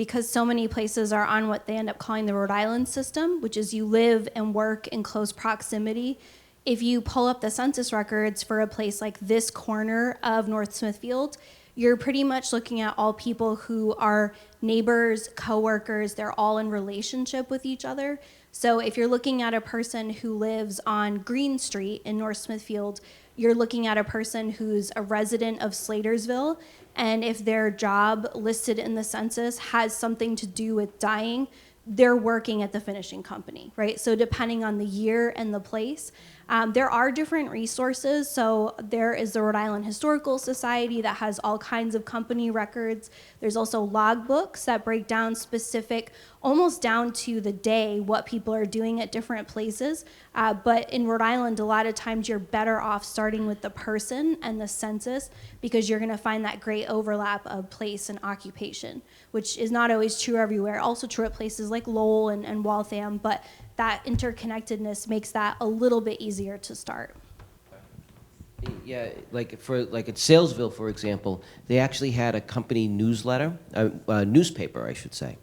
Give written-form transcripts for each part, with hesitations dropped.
because so many places are on what they end up calling the Rhode Island system, which is you live and work in close proximity. If you pull up the census records for a place like this corner of North Smithfield, you're pretty much looking at all people who are neighbors, coworkers, they're all in relationship with each other. So if you're looking at a person who lives on Green Street in North Smithfield, you're looking at a person who's a resident of Slatersville, and if their job listed in the census has something to do with dyeing, they're working at the finishing company, right? So depending on the year and the place, there are different resources. So there is the Rhode Island Historical Society that has all kinds of company records. There's also logbooks that break down specific, almost down to the day, what people are doing at different places. But in Rhode Island, a lot of times you're better off starting with the person and the census, because you're gonna find that great overlap of place and occupation, which is not always true everywhere. Also true at places like Lowell and Waltham, but that interconnectedness makes that a little bit easier to start. Yeah, like at Salesville, for example, they actually had a company newsletter, a newspaper, I should say,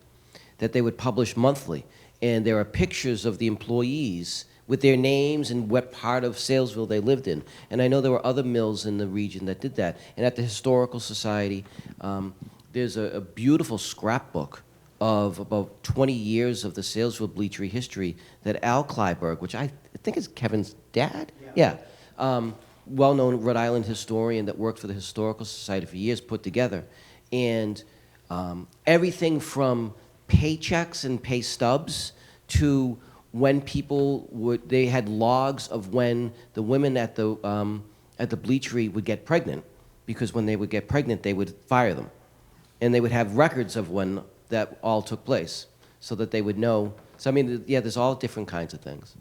that they would publish monthly. And there are pictures of the employees with their names and what part of Salesville they lived in. And I know there were other mills in the region that did that. And at the Historical Society, there's a beautiful scrapbook of about 20 years of the Salesville bleachery history that Al Kleiberg, which I think is Kevin's dad? Yeah. Well-known Rhode Island historian that worked for the Historical Society for years, put together. And everything from paychecks and pay stubs to when people they had logs of when the women at the bleachery would get pregnant, because when they would get pregnant, they would fire them. And they would have records of when that all took place, so that they would know. So I mean, yeah, there's all different kinds of things.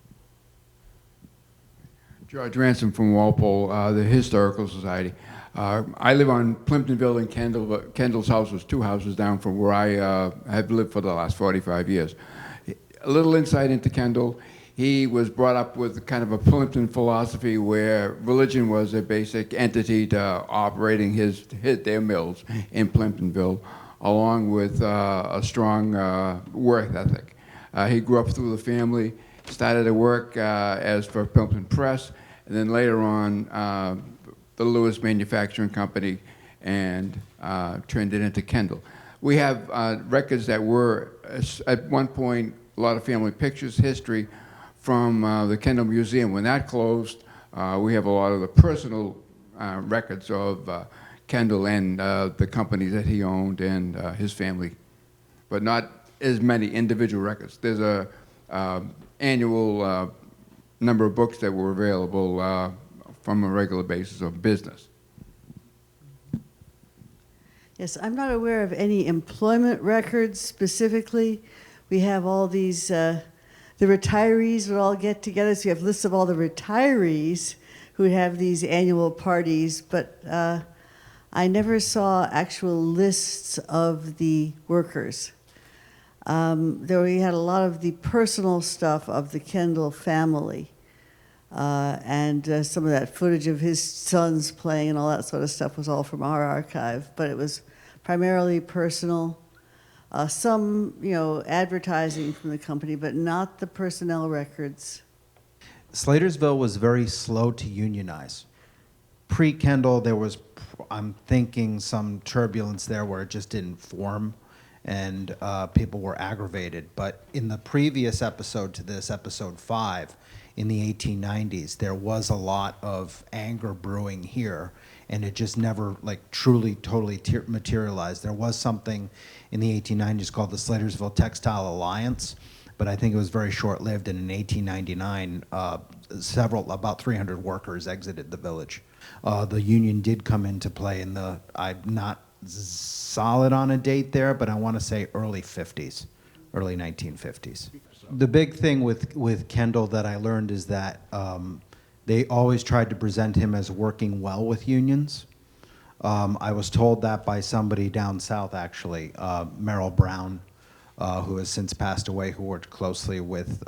George Ransom from Walpole, the Historical Society. I live on Plimptonville and Kendall, but Kendall's house was 2 houses down from where I have lived for the last 45 years. A little insight into Kendall. He was brought up with kind of a Plimpton philosophy where religion was a basic entity to operating their mills in Plimptonville, along with a strong work ethic. He grew up through the family, started to work as for Plimpton Press, and then later on the Lewis Manufacturing Company, and turned it into Kendall. We have records that were, at one point, a lot of family pictures, history from the Kendall Museum. When that closed, we have a lot of the personal records of Kendall and the companies that he owned and his family, but not as many individual records. There's a annual number of books that were available from a regular basis of business. Yes, I'm not aware of any employment records specifically. We have all these, the retirees would all get together, so you have lists of all the retirees who have these annual parties, but I never saw actual lists of the workers. There we had a lot of the personal stuff of the Kendall family, and some of that footage of his sons playing and all that sort of stuff was all from our archive, but it was primarily personal. Some, advertising from the company, but not the personnel records. Slatersville was very slow to unionize. Pre-Kendall, there was, I'm thinking, some turbulence there where it just didn't form, and people were aggravated. But in the previous episode to this, episode 5, in the 1890s, there was a lot of anger brewing here, and it just never truly, totally materialized. There was something in the 1890s called the Slatersville Textile Alliance, but I think it was very short-lived, and in 1899, about 300 workers exited the village. The union did come into play in the, I'm not solid on a date there, but I want to say early 50s, early 1950s. The big thing with Kendall that I learned is that they always tried to present him as working well with unions. I was told that by somebody down south, actually, Merrill Brown, who has since passed away, who worked closely with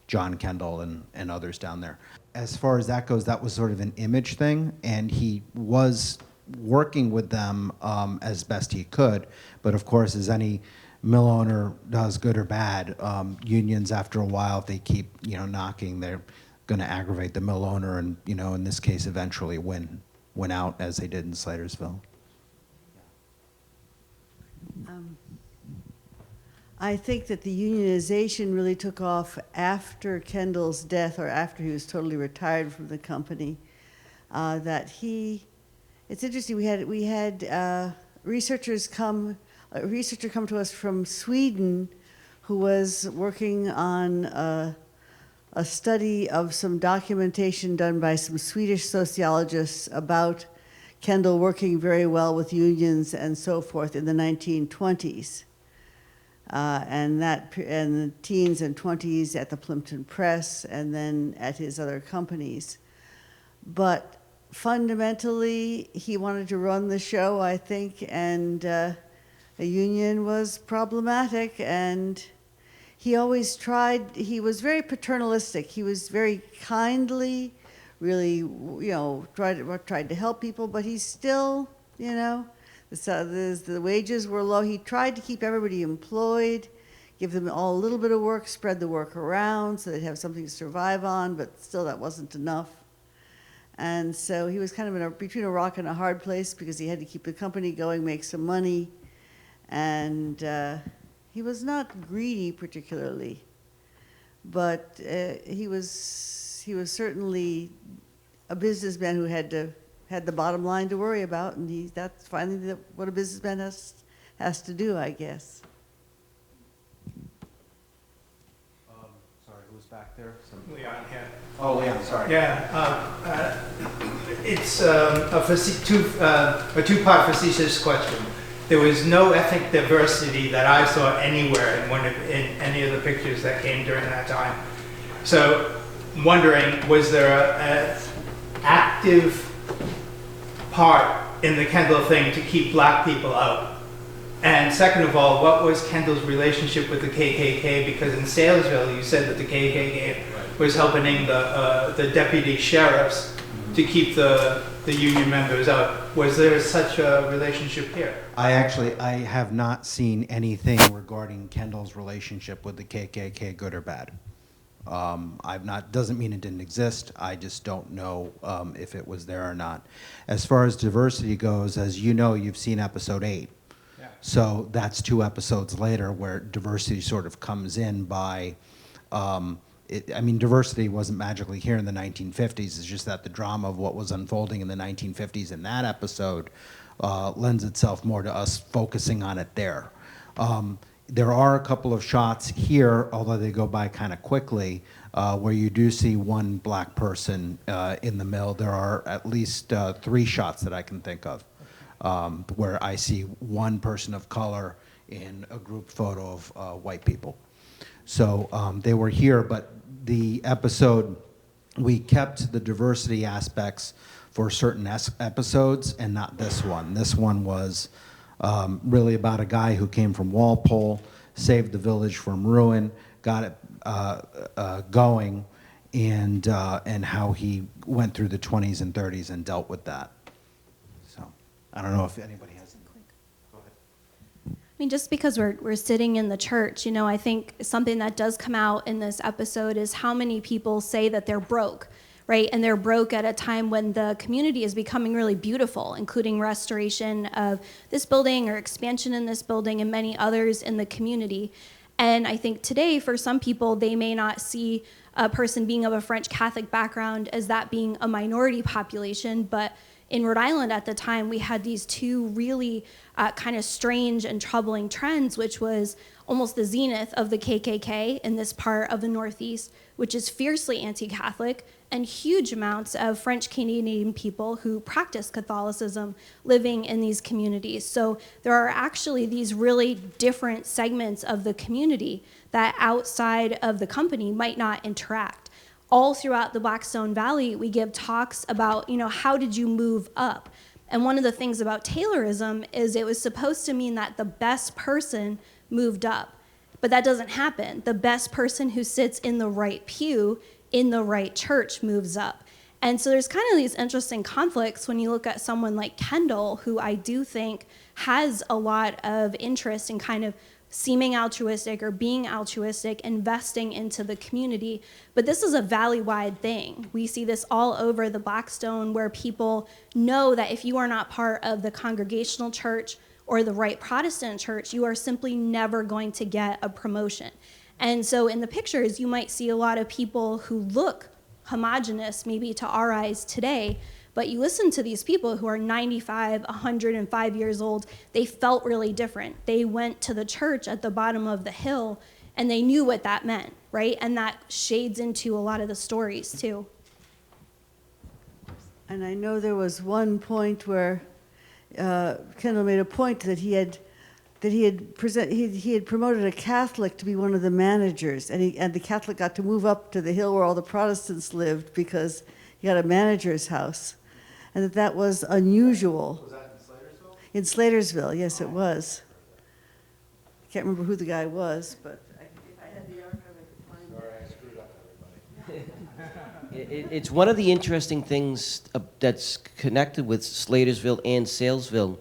John Kendall and others down there. As far as that goes, that was sort of an image thing, and he was working with them as best he could. But of course, as any mill owner does, good or bad, unions after a while, if they keep knocking, they're going to aggravate the mill owner, and in this case, eventually win out, as they did in Slatersville. I think that the unionization really took off after Kendall's death, or after he was totally retired from the company. It's interesting. We had researcher come to us from Sweden, who was working on a study of some documentation done by some Swedish sociologists about Kendall working very well with unions and so forth in the 1920s. And the teens and 20s at the Plimpton Press, and then at his other companies. But fundamentally, he wanted to run the show, I think, and a union was problematic, and he always tried. He was very paternalistic. He was very kindly, really, tried to help people, but he still, the wages were low. He tried to keep everybody employed, give them all a little bit of work, spread the work around so they'd have something to survive on, but still that wasn't enough. And so he was kind of between a rock and a hard place, because he had to keep the company going, make some money, and he was not greedy particularly, but he was certainly a businessman who had the bottom line to worry about, and that's finally what a businessman has to do, I guess. Sorry, who's back there? Leon here. Oh, Leon, sorry. Yeah, it's a two-part facetious question. There was no ethnic diversity that I saw anywhere in any of the pictures that came during that time. So, wondering, was there an active part in the Kendall thing to keep black people out? And second of all, what was Kendall's relationship with the KKK? Because in Salesville, you said that the KKK was helping the deputy sheriffs to keep the union members out. Was there such a relationship here? I have not seen anything regarding Kendall's relationship with the KKK, good or bad. Doesn't mean it didn't exist. I just don't know if it was there or not. As far as diversity goes, as you know, you've seen episode 8. Yeah. So that's 2 episodes later where diversity sort of comes in by, diversity wasn't magically here in the 1950s. It's just that the drama of what was unfolding in the 1950s in that episode lends itself more to us focusing on it there. There are a couple of shots here, although they go by kind of quickly, where you do see one black person in the mill. There are at least 3 shots that I can think of where I see one person of color in a group photo of white people. So they were here, but the episode, we kept the diversity aspects for certain episodes and not this one. This one was really about a guy who came from Walpole, saved the village from ruin, got it going, and how he went through the 20s and 30s and dealt with that. So I don't know if anybody has any. Go ahead. I mean, just because we're sitting in the church, I think something that does come out in this episode is how many people say that they're broke, right? And they're broke at a time when the community is becoming really beautiful, including restoration of this building or expansion in this building and many others in the community. And I think today, for some people, they may not see a person being of a French Catholic background as that being a minority population, but in Rhode Island at the time, we had these 2 really kind of strange and troubling trends, which was almost the zenith of the KKK in this part of the Northeast, which is fiercely anti-Catholic, and huge amounts of French Canadian people who practice Catholicism living in these communities. So there are actually these really different segments of the community that outside of the company might not interact. All throughout the Blackstone Valley, we give talks about, how did you move up? And one of the things about Taylorism is it was supposed to mean that the best person moved up. But that doesn't happen. The best person who sits in the right pew in the right church moves up. And so there's kind of these interesting conflicts when you look at someone like Kendall, who I do think has a lot of interest in kind of seeming altruistic or being altruistic, investing into the community. But this is a valley-wide thing. We see this all over the Blackstone, where people know that if you are not part of the Congregational Church or the right Protestant church, you are simply never going to get a promotion. And so in the pictures, you might see a lot of people who look homogenous maybe to our eyes today, but you listen to these people who are 95, 105 years old, they felt really different. They went to the church at the bottom of the hill and they knew what that meant, right? And that shades into a lot of the stories too. And I know there was one point where Kendall made a point that he had promoted a Catholic to be one of the managers, and the Catholic got to move up to the hill where all the Protestants lived because he got a manager's house, and that was unusual. Was that in Slatersville? In Slatersville, yes, it was. I can't remember who the guy was, but if I had the archive, I could find it. Sorry, I screwed up everybody. It's one of the interesting things that's connected with Slatersville and Salesville,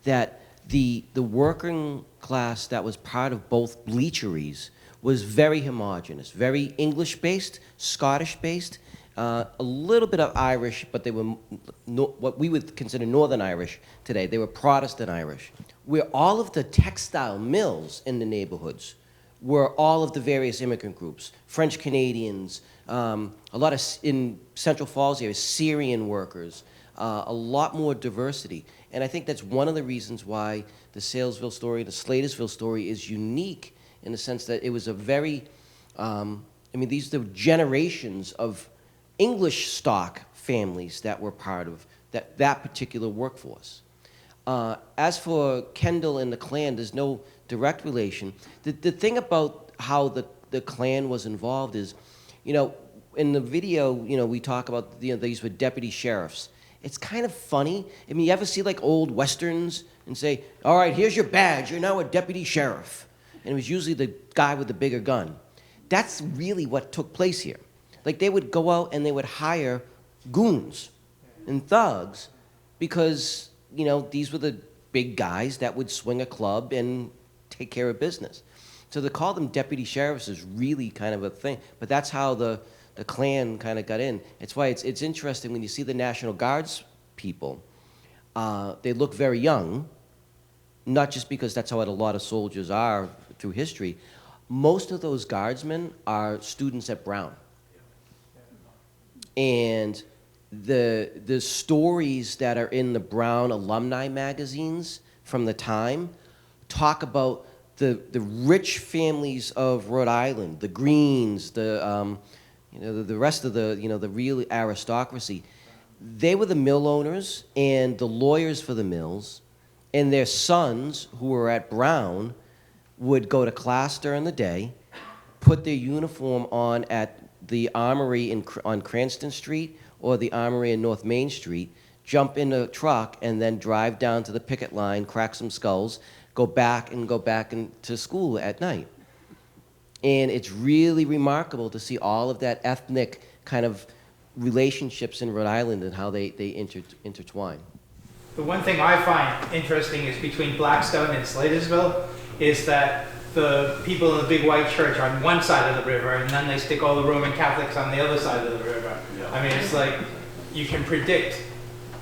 that the working class that was part of both bleacheries was very homogenous, very English-based, Scottish-based, a little bit of Irish, but they were what we would consider Northern Irish today. They were Protestant Irish. Where all of the textile mills in the neighborhoods were all of the various immigrant groups, French Canadians, a lot of, in Central Falls area, Syrian workers, a lot more diversity. And I think that's one of the reasons why the Salesville story, the Slatersville story is unique in the sense that it was a very, these are generations of English stock families that were part of that particular workforce. As for Kendall and the Klan, there's no direct relation. The thing about how the Klan was involved is, in the video, we talk about, these were deputy sheriffs. It's kind of funny. I mean, you ever see like old Westerns and say, all right, here's your badge, you're now a deputy sheriff. And it was usually the guy with the bigger gun. That's really what took place here. Like they would go out and they would hire goons and thugs because, these were the big guys that would swing a club and take care of business. So to call them deputy sheriffs is really kind of a thing. But that's how the Klan kind of got in. It's why it's interesting when you see the National Guards people. They look very young, not just because that's how a lot of soldiers are through history. Most of those guardsmen are students at Brown. And the stories that are in the Brown alumni magazines from the time talk about the rich families of Rhode Island, the Greens, the rest of the real aristocracy. They were the mill owners and the lawyers for the mills, and their sons who were at Brown would go to class during the day, put their uniform on at the Armory on Cranston Street or the Armory in North Main Street, jump in a truck, and then drive down to the picket line, crack some skulls, go back into school at night. And it's really remarkable to see all of that ethnic kind of relationships in Rhode Island and how they intertwine. The one thing I find interesting is between Blackstone and Slatersville is that the people in the big white church are on one side of the river, and then they stick all the Roman Catholics on the other side of the river. Yeah. I mean, it's like you can predict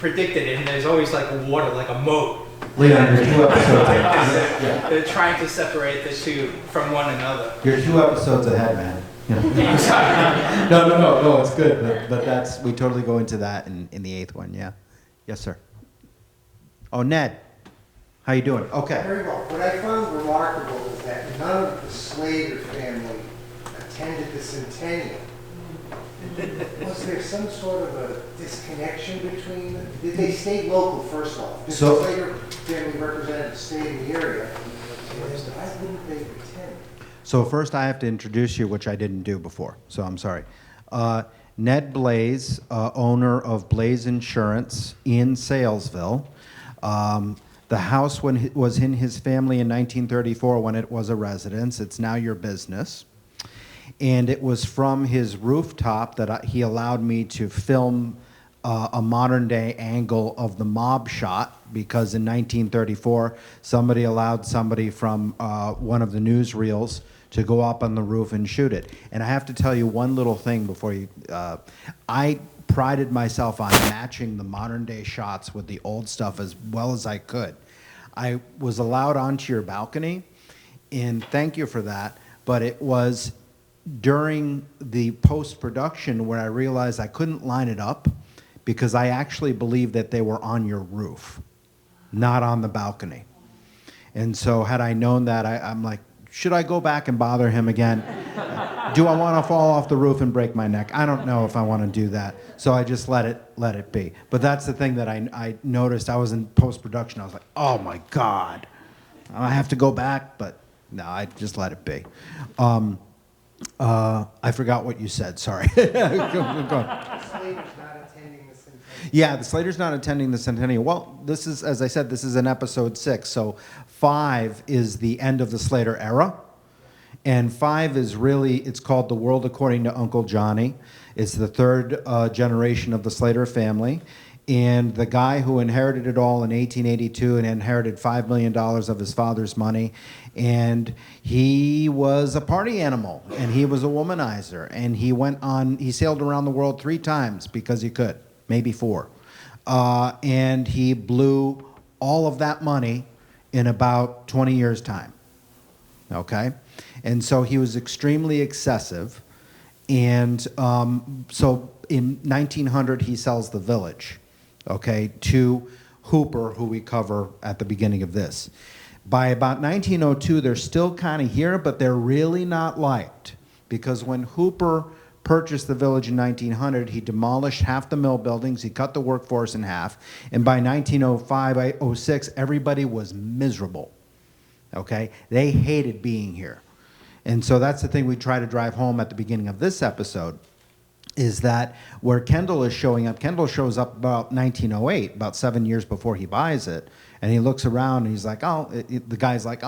it, and there's always like water, like a moat. Leon, you're 2 episodes. They're trying to separate the two from one another. You're 2 episodes ahead, man. No, it's good. But that's, we totally go into that in the 8th one, yeah. Yes, sir. Oh, Ned, how you doing? Okay. Very well. What I found remarkable is that none of the Slater family attended the centennial. Was there some sort of a disconnection between them? Did they stay local, first off? Did the Slater family representatives stay in the area? Why wouldn't they attend? So first I have to introduce you, which I didn't do before, so I'm sorry. Ned Blaze, owner of Blaze Insurance in Salesville. The house was in his family in 1934 when it was a residence. It's now your business. And it was from his rooftop that he allowed me to film a modern day angle of the mob shot, because in 1934, somebody allowed somebody from one of the newsreels to go up on the roof and shoot it. And I have to tell you one little thing before you, I prided myself on matching the modern day shots with the old stuff as well as I could. I was allowed onto your balcony, and thank you for that, but it was during the post-production where I realized I couldn't line it up, because I actually believed that they were on your roof, not on the balcony. And so had I known that, I'm like, should I go back and bother him again? Do I want to fall off the roof and break my neck? I don't know if I want to do that. So I just let it be. But that's the thing that I noticed. I was in post-production. I was like, oh my God, I have to go back. But no, I just let it be. I forgot what you said. Sorry. Go on. Yeah, the Slater's not attending the centennial. Well, this is, as I said, this is an episode 6. So 5 is the end of the Slater era. And 5 is really, it's called The World According to Uncle Johnny. It's the third generation of the Slater family. And the guy who inherited it all in 1882 and inherited $5 million of his father's money. And he was a party animal, and he was a womanizer. And he sailed around the world 3 times because he could. Maybe 4. And he blew all of that money in about 20 years' time. Okay? And so he was extremely excessive. And so in 1900, he sells the village, okay, to Hooper, who we cover at the beginning of this. By about 1902, they're still kind of here, but they're really not liked. Because when Hooper purchased the village in 1900, he demolished half the mill buildings, he cut the workforce in half, and by 1905, 06, everybody was miserable, okay? They hated being here. And so that's the thing we try to drive home at the beginning of this episode, is that where Kendall is showing up, Kendall shows up about 1908, about 7 years before he buys it, and he looks around and he's like, the guy's like,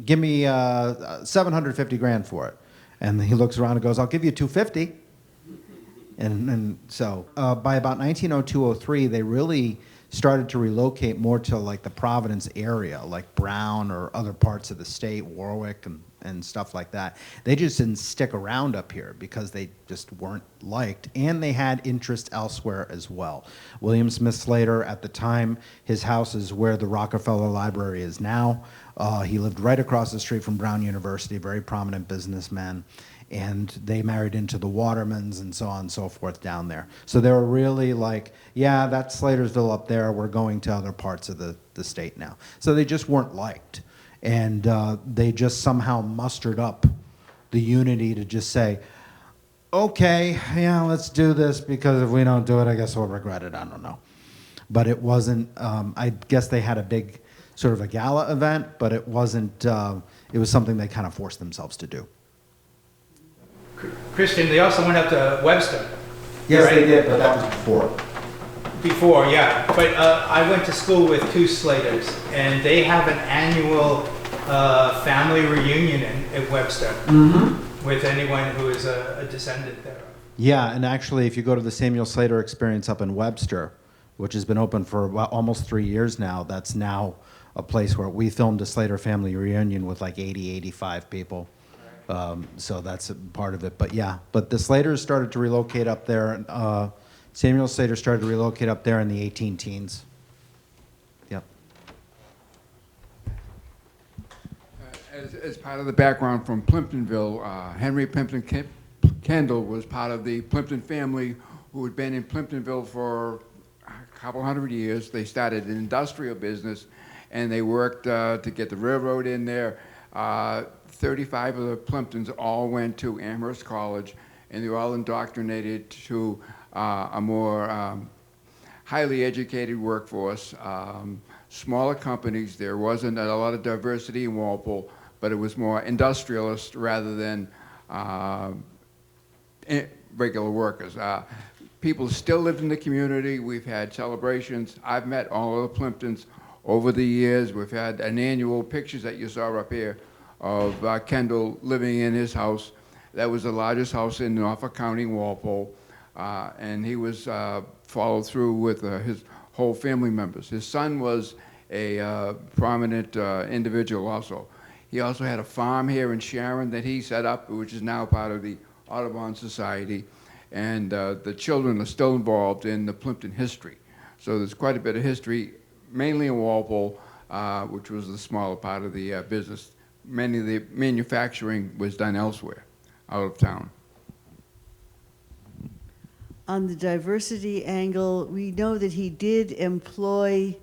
give me 750 grand for it. And he looks around and goes, I'll give you 250. And so by about 1902-03, they really started to relocate more to like the Providence area, like Brown or other parts of the state, Warwick and stuff like that. They just didn't stick around up here because they just weren't liked, and they had interest elsewhere as well. William Smith Slater, at the time, his house is where the Rockefeller Library is now. He lived right across the street from Brown University, very prominent businessman, and they married into the Watermans and so on and so forth down there. So they were really like, yeah, that's Slatersville up there, we're going to other parts of the state now. So they just weren't liked. And they just somehow mustered up the unity to just say, okay, yeah, let's do this, because if we don't do it, I guess we'll regret it. I don't know. But it wasn't, I guess they had a big sort of a gala event, but it wasn't, it was something they kind of forced themselves to do. Christian, they also went up to Webster. Yes, right? they did, but that was before. Before, yeah. But I went to school with 2 Slaters, and they have an annual family reunion at Webster with anyone who is a descendant there. Yeah, and actually, if you go to the Samuel Slater Experience up in Webster, which has been open for almost 3 years now, that's now a place where we filmed a Slater family reunion with like 80, 85 people. So that's a part of it. But yeah, but the Slaters started to relocate up there. Samuel Slater started to relocate up there in the 18 teens. Yep. As part of the background from Plimptonville, Henry Plimpton Kendall was part of the Plimpton family who had been in Plimptonville for a couple hundred years. They started an industrial business, and they worked to get the railroad in there. 35 of the Plimptons all went to Amherst College, and they were all indoctrinated to a more highly educated workforce, smaller companies. There wasn't a lot of diversity in Walpole, but it was more industrialist rather than regular workers. People still lived in the community. We've had celebrations. I've met all of the Plimptons over the years. We've had an annual pictures that you saw up here of Kendall living in his house. That was the largest house in Norfolk County, Walpole, and he was followed through with his whole family members. His son was a prominent individual also. He also had a farm here in Sharon that he set up, which is now part of the Audubon Society, and the children are still involved in the Plimpton history. So there's quite a bit of history, mainly in Walpole, which was the smaller part of the business. Many of the manufacturing was done elsewhere, out of town. On the diversity angle, we know that he did employ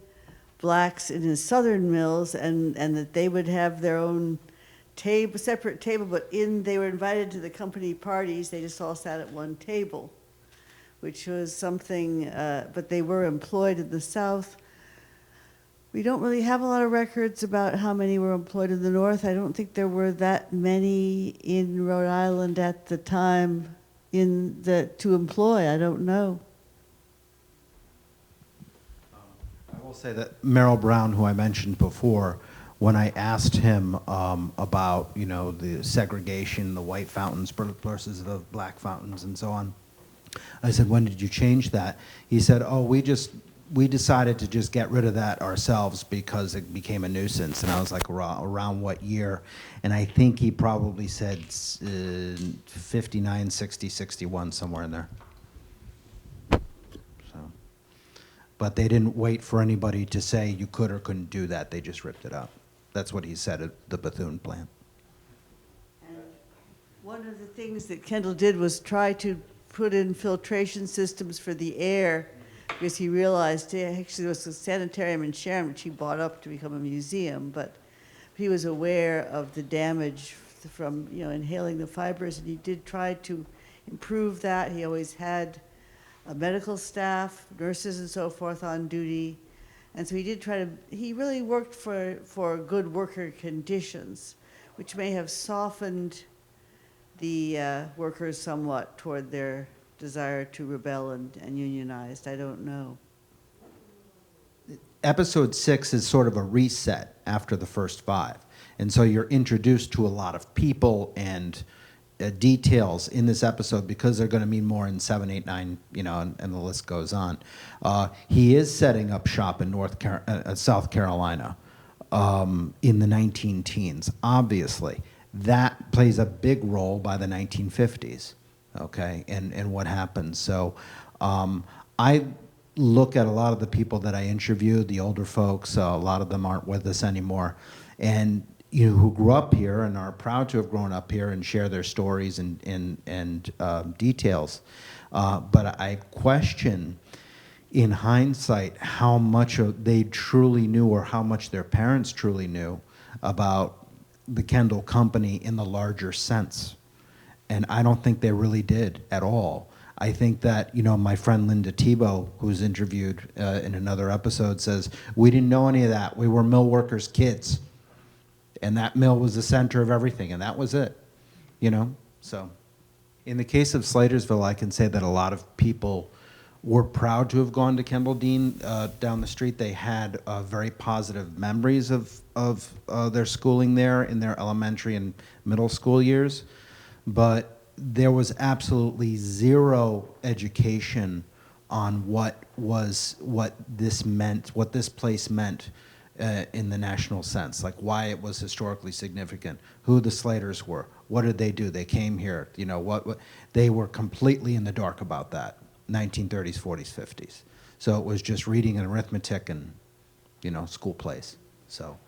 blacks in his southern mills, and that they would have their own table, separate table, but they were invited to the company parties. They just all sat at one table, which was something, but they were employed in the South. We don't really have a lot of records about how many were employed in the North. I don't think there were that many in Rhode Island at the time to employ. I don't know. I will say that Merrill Brown, who I mentioned before, when I asked him about, the segregation, the white fountains versus the black fountains and so on, I said, when did you change that? He said, oh, we decided to just get rid of that ourselves because it became a nuisance. And I was like, around what year? And I think he probably said 59, 60, 61, somewhere in there. So, but they didn't wait for anybody to say you could or couldn't do that. They just ripped it up. That's what he said at the Bethune plant. And one of the things that Kendall did was try to put in filtration systems for the air, because he realized actually there was a sanitarium in Sharon, which he bought up to become a museum, but he was aware of the damage from inhaling the fibers, and he did try to improve that. He always had a medical staff, nurses and so forth on duty, and so he really worked for good worker conditions, which may have softened the workers somewhat toward their desire to rebel and unionize. I don't know. Episode 6 is sort of a reset after the first 5. And so you're introduced to a lot of people and details in this episode because they're going to mean more in 7, 8, 9, and the list goes on. He is setting up shop in South Carolina in the 19-teens, obviously. That plays a big role by the 1950s, okay, and what happens. So I look at a lot of the people that I interviewed, the older folks, a lot of them aren't with us anymore, and who grew up here and are proud to have grown up here and share their stories and details. But I question, in hindsight, how much they truly knew or how much their parents truly knew about the Kendall Company in the larger sense. And I don't think they really did at all. I think that, my friend Linda Tebow, who's interviewed in another episode, says, we didn't know any of that. We were mill workers' kids. And that mill was the center of everything, and that was it, So in the case of Slatersville, I can say that a lot of people were proud to have gone to Kendall Dean down the street. They had very positive memories of their schooling there in their elementary and middle school years. But there was absolutely zero education on what this place meant in the national sense, like why it was historically significant, who the Slaters were, what did they do? They came here, what they were completely in the dark about that, 1930s, 40s, 50s. So it was just reading and arithmetic and, school plays. So.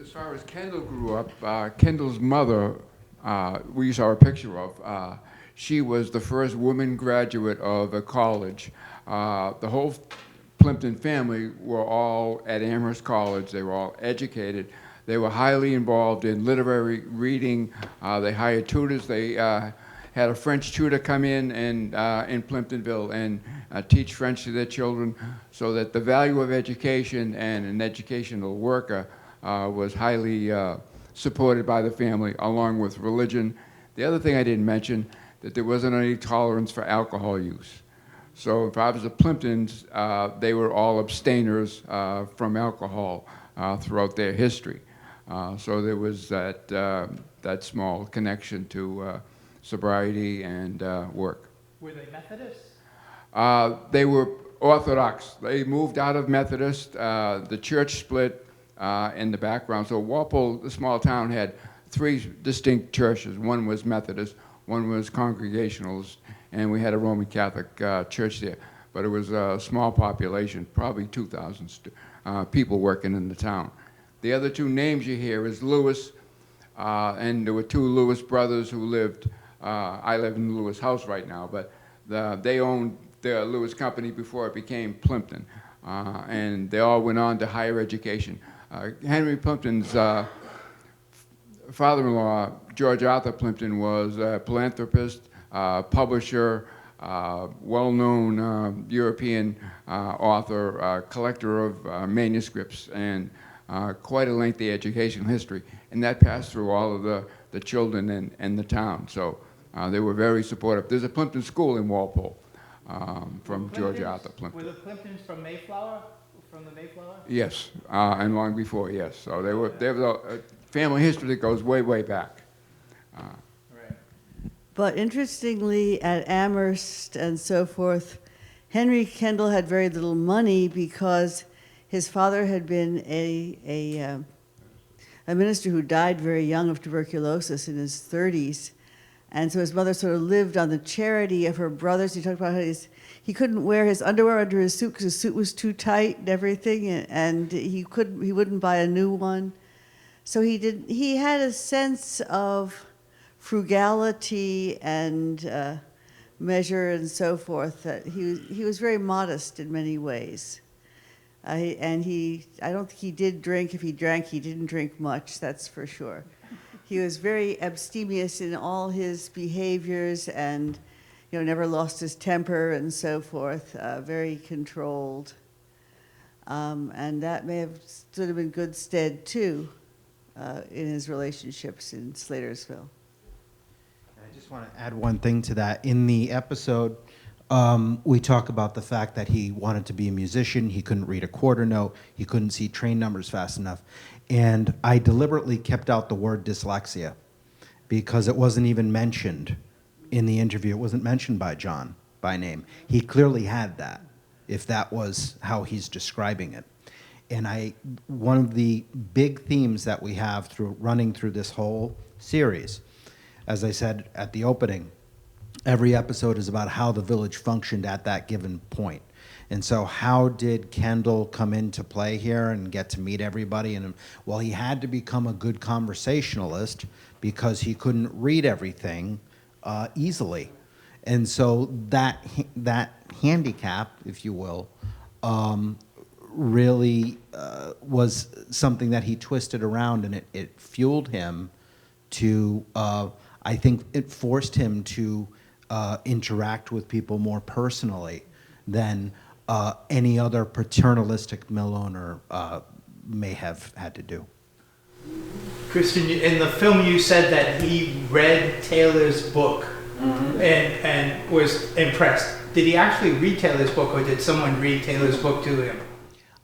As far as Kendall grew up, Kendall's mother, we saw a picture of, she was the first woman graduate of a college. The whole Plimpton family were all at Amherst College. They were all educated. They were highly involved in literary reading. They hired tutors. They had a French tutor come in Plimptonville and teach French to their children, so that the value of education and an educational worker was highly supported by the family, along with religion. The other thing I didn't mention, that there wasn't any tolerance for alcohol use. So if I was the Plimptons, they were all abstainers from alcohol. throughout their history. So there was that small connection to sobriety and work. Were they Methodists? They were Orthodox. They moved out of Methodist. The church split in the background. So Walpole, the small town, had three distinct churches. One was Methodist, one was Congregationalist, and we had a Roman Catholic church there. But it was a small population, probably 2,000 people working in the town. The other two names you hear is Lewis, and there were two Lewis brothers who lived. I live in the Lewis house right now, but they owned the Lewis Company before it became Plimpton, and they all went on to higher education. Henry Plimpton's father-in-law, George Arthur Plimpton, was a philanthropist, publisher, well-known European author, collector of manuscripts, and quite a lengthy educational history. And that passed through all of the children in the town. So they were very supportive. There's a Plimpton School in Walpole from George Arthur Plimpton. Were the Plimptons from Mayflower? From the Mayflower? Yes, and long before, yes. So they were a family history that goes way, way back. Right. But interestingly, at Amherst and so forth, Henry Kendall had very little money because his father had been a minister who died very young of tuberculosis in his 30s. And so his mother sort of lived on the charity of her brothers. He talked about how he couldn't wear his underwear under his suit because his suit was too tight and everything, and he wouldn't buy a new one. So he had a sense of frugality and measure and so forth. That he was very modest in many ways. I don't think he did drink. If he drank, he didn't drink much, that's for sure. He was very abstemious in all his behaviors and, never lost his temper and so forth, very controlled. And that may have stood him in good stead, too, in his relationships in Slatersville. I just want to add one thing to that. In the episode, we talk about the fact that he wanted to be a musician. He couldn't read a quarter note. He couldn't see train numbers fast enough. And I deliberately kept out the word dyslexia because it wasn't even mentioned in the interview. It wasn't mentioned by John by name. He clearly had that, if that was how he's describing it. And one of the big themes that we have running through this whole series, as I said at the opening, every episode is about how the village functioned at that given point. And so how did Kendall come into play here and get to meet everybody? And well, he had to become a good conversationalist because he couldn't read everything easily. And so that handicap, if you will, really was something that he twisted around, and it fueled him to, I think it forced him to interact with people more personally than any other paternalistic mill owner may have had to do. Kristen, in the film you said that he read Taylor's book and was impressed. Did he actually read Taylor's book, or did someone read Taylor's book to him?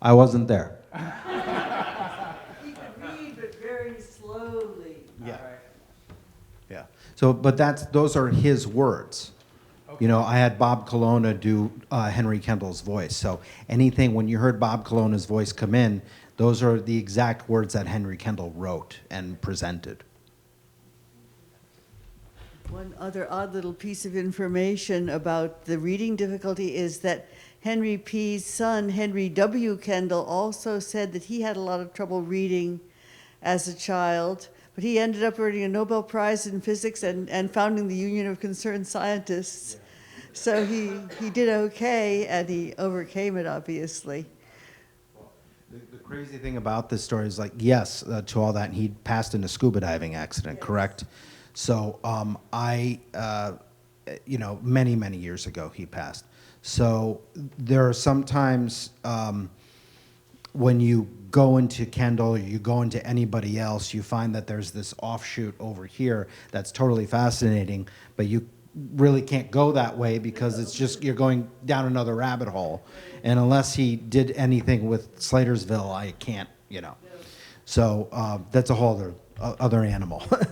I wasn't there. He could read, but very slowly. Yeah. Yeah. So, but those are his words. Okay. I had Bob Colonna do Henry Kendall's voice. So anything, when you heard Bob Colonna's voice come in, those are the exact words that Henry Kendall wrote and presented. One other odd little piece of information about the reading difficulty is that Henry P.'s son, Henry W. Kendall, also said that he had a lot of trouble reading as a child, but he ended up earning a Nobel Prize in physics and founding the Union of Concerned Scientists. So he did okay, and he overcame it, obviously. The crazy thing about this story is, yes, to all that, he passed in a scuba diving accident, yes. Correct? So many, many years ago he passed. So there are sometimes when you go into Kendall or you go into anybody else, you find that there's this offshoot over here that's totally fascinating, but you really can't go that way because it's just, you're going down another rabbit hole. And unless he did anything with Slatersville, I can't you know. So that's a whole other animal. I know, I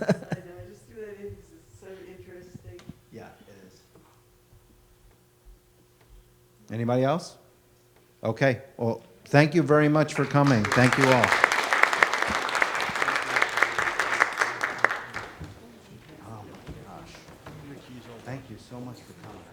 just threw that in because it's so interesting. Yeah, it is. Anybody else? Okay, well, thank you very much for coming. Thank you all. Oh my gosh. Thank you so much for coming.